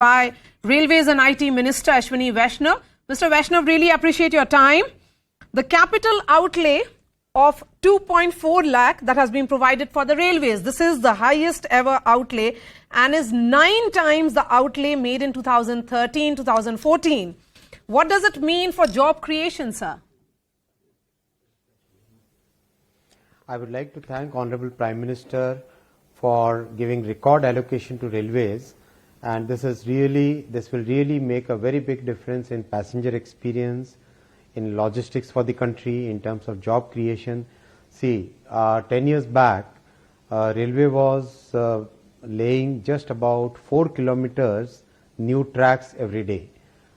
by Railways and IT Minister Ashwini Vaishnaw. Mr. Vaishnaw, really appreciate your time. The capital outlay of 2.4 lakh that has been provided for the railways. This is the highest ever outlay and is 9 times the outlay made in 2013-2014. What does it mean for job creation, sir? I would like to thank Honorable Prime Minister for giving record allocation to railways, and this will really make a very big difference in passenger experience, in logistics for the country, in terms of job creation. See, 10 years back, railway was laying just about 4 kilometers new tracks every day.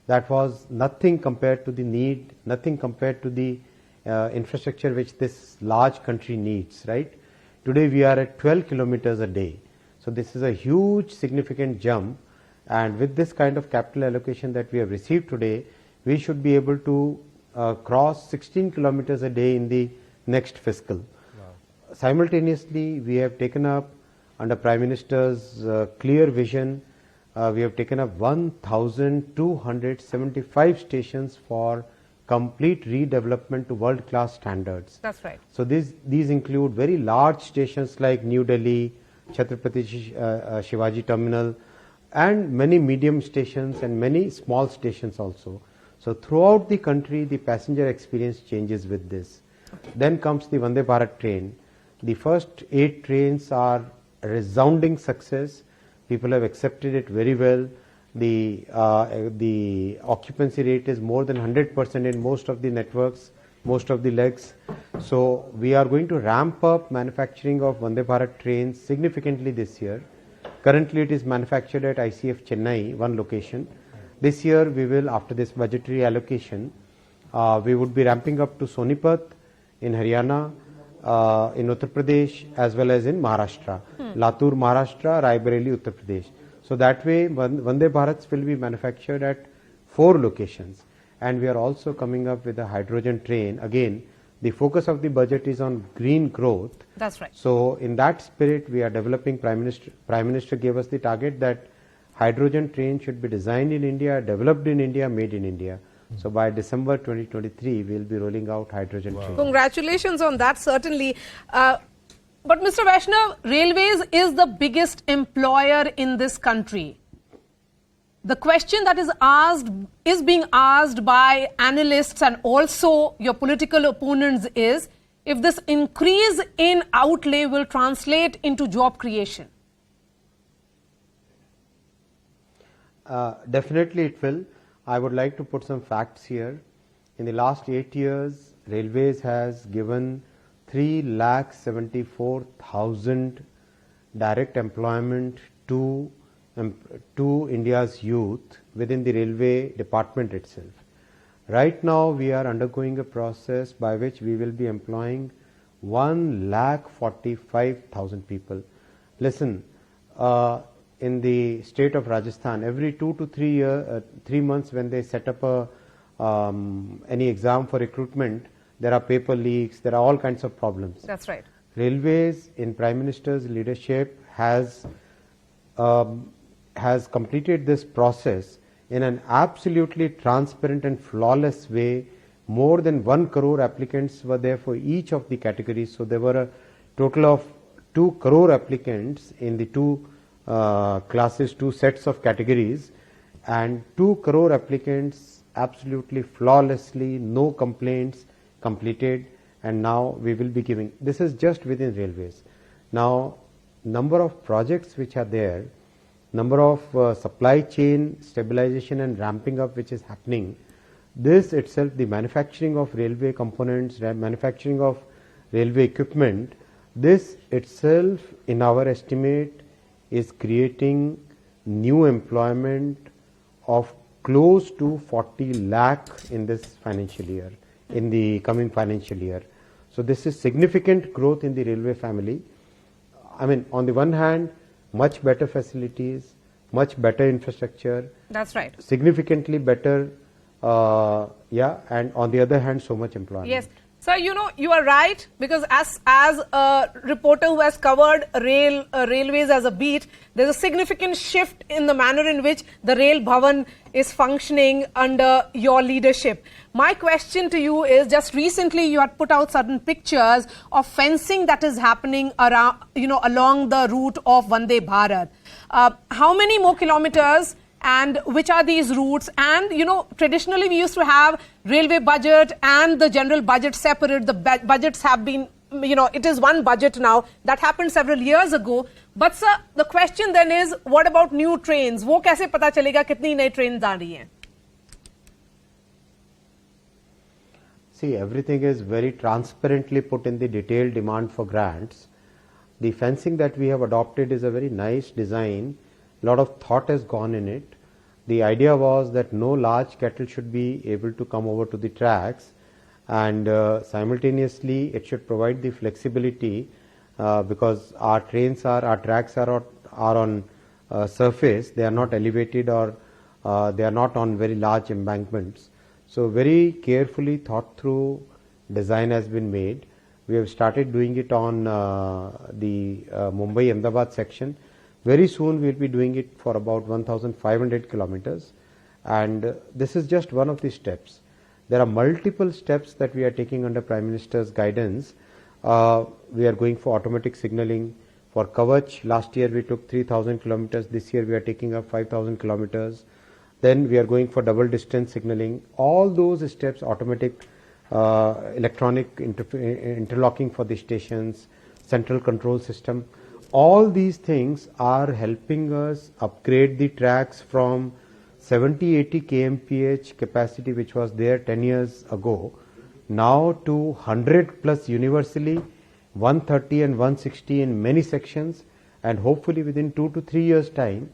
That was nothing compared to the need, nothing compared to the infrastructure which this large country needs, right? Today we are at 12 kilometers a day. So this is a huge significant jump, and with this kind of capital allocation that we have received today, we should be able to cross 16 kilometers a day in the next fiscal. Wow. Simultaneously, we have taken up, under Prime Minister's clear vision, we have taken up 1,275 stations for complete redevelopment to world-class standards. That's right. So these include very large stations like New Delhi, Chhatrapati Shivaji Terminal, and many medium stations and many small stations also. So throughout the country, the passenger experience changes with this. Then comes the Vande Bharat train. The first 8 trains are a resounding success. People have accepted it very well. The occupancy rate is more than 100% in most of the networks, most of the legs. So we are going to ramp up manufacturing of Vande Bharat trains significantly this year. Currently it is manufactured at ICF Chennai, one location. This year we will, after this budgetary allocation, we would be ramping up to Sonipat in Haryana, in Uttar Pradesh, as well as in Maharashtra. Latur, Maharashtra, Raebareli, Uttar Pradesh. So that way Vande Bharats will be manufactured at 4 locations. And we are also coming up with a hydrogen train. Again, the focus of the budget is on green growth. That's right. So in that spirit, we are developing. Prime Minister gave us the target that hydrogen train should be designed in India, developed in India, made in India. So by December 2023, we will be rolling out hydrogen train. Congratulations on that, certainly. But Mr. Vaishnaw, Railways is the biggest employer in this country. The question that is being asked by analysts and also your political opponents is if this increase in outlay will translate into job creation. Definitely it will. I would like to put some facts here. In the last 8 years, Railways has given 3,74,000 direct employment to India's youth within the railway department itself. Right now we are undergoing a process by which we will be employing 1,45,000 people. Listen, in the state of Rajasthan, every 2 to 3 months when they set up any exam for recruitment, there are paper leaks, there are all kinds of problems. That's right. Railways, in Prime Minister's leadership, has completed this process in an absolutely transparent and flawless way. More than 1 crore applicants were there for each of the categories. So there were a total of 2 crore applicants in the 2 classes, 2 sets of categories, and 2 crore applicants absolutely flawlessly, no complaints, completed. And now we will be giving, this is just within railways. Now number of projects which are there, number of supply chain stabilization and ramping up which is happening, this itself, the manufacturing of railway components, manufacturing of railway equipment, this itself in our estimate is creating new employment of close to 40 lakh in this financial year, in the coming financial year. So this is significant growth in the railway family. I mean, on the one hand, much better facilities, much better infrastructure. That's right. Significantly better, and on the other hand, so much employment. Yes. Sir, you know, you are right, because as a reporter who has covered railways as a beat, there's a significant shift in the manner in which the Rail Bhavan is functioning under your leadership. My question to you is, just recently you had put out certain pictures of fencing that is happening around, you know, along the route of Vande Bharat. How many more kilometers? And which are these routes? And, you know, traditionally we used to have railway budget and the general budget separate. The budgets have been, you know, it is one budget now. That happened several years ago. But sir, the question then is, what about new trains? वो कैसे पता चलेगा कितनी नई trains आ रही हैं? See, everything is very transparently put in the detailed demand for grants. The fencing that we have adopted is a very nice design. A lot of thought has gone in it. The idea was that no large cattle should be able to come over to the tracks, and simultaneously it should provide the flexibility because our tracks are on surface. They are not elevated, or they are not on very large embankments. So very carefully thought through design has been made. We have started doing it on the Mumbai-Ahmedabad section. Very soon we will be doing it for about 1,500 kilometers, and this is just one of the steps. There are multiple steps that we are taking under Prime Minister's guidance. We are going for automatic signalling. For Kavach, last year we took 3,000 kilometers. This year we are taking up 5,000 kilometers. Then we are going for double distance signaling. All those steps, automatic electronic interlocking for the stations, central control system. All these things are helping us upgrade the tracks from 70-80 kmph capacity, which was there 10 years ago, now to 100 plus universally, 130 and 160 in many sections, and hopefully within 2 to 3 years time,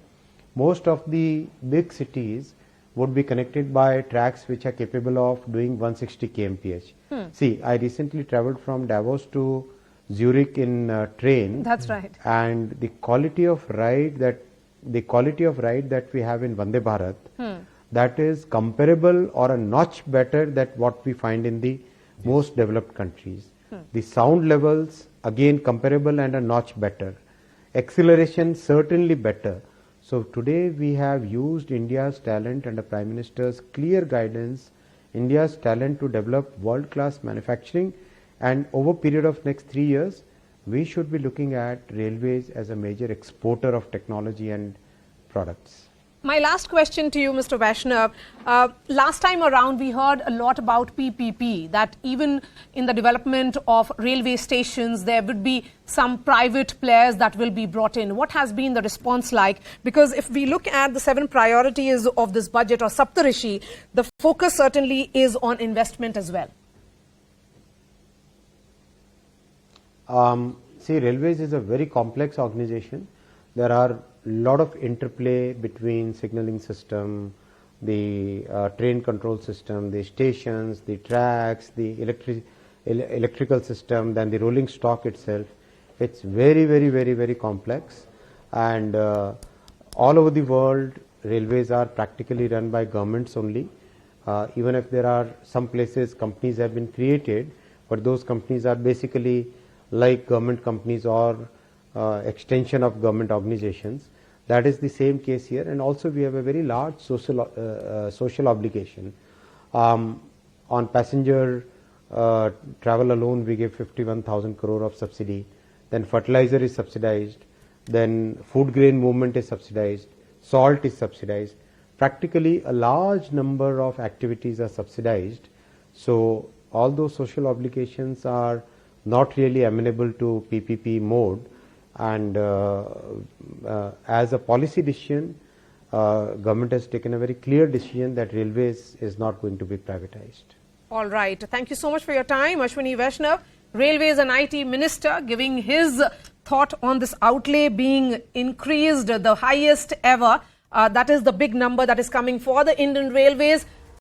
most of the big cities would be connected by tracks which are capable of doing 160 kmph. See, I recently traveled from Davos to Zurich in train. That's right. And the quality of ride that we have in Vande Bharat, that is comparable or a notch better than what we find in the most developed countries. The sound levels again comparable and a notch better. Acceleration certainly better. So today we have used India's talent under Prime Minister's clear guidance, India's talent to develop world-class manufacturing. And over a period of next 3 years, we should be looking at railways as a major exporter of technology and products. My last question to you, Mr. Vaishnaw. Last time around, we heard a lot about PPP, that even in the development of railway stations, there would be some private players that will be brought in. What has been the response like? Because if we look at the 7 priorities of this budget, or Saptarishi, the focus certainly is on investment as well. See, railways is a very complex organization. There are a lot of interplay between signaling system, the train control system, the stations, the tracks, the electrical system, then the rolling stock itself. It's very complex, and all over the world railways are practically run by governments only. Even if there are some places companies have been created, but those companies are basically like government companies or extension of government organizations. That is the same case here, and also we have a very large social obligation. On passenger travel alone, we give 51,000 crore of subsidy. Then fertilizer is subsidized. Then food grain movement is subsidized. Salt is subsidized. Practically a large number of activities are subsidized. So all those social obligations are not really amenable to PPP mode, and as a policy decision, government has taken a very clear decision that railways is not going to be privatized. All right. Thank you so much for your time, Ashwini Vaishnaw, Railways and IT Minister, giving his thought on this outlay being increased, the highest ever. That is the big number that is coming for the Indian Railways.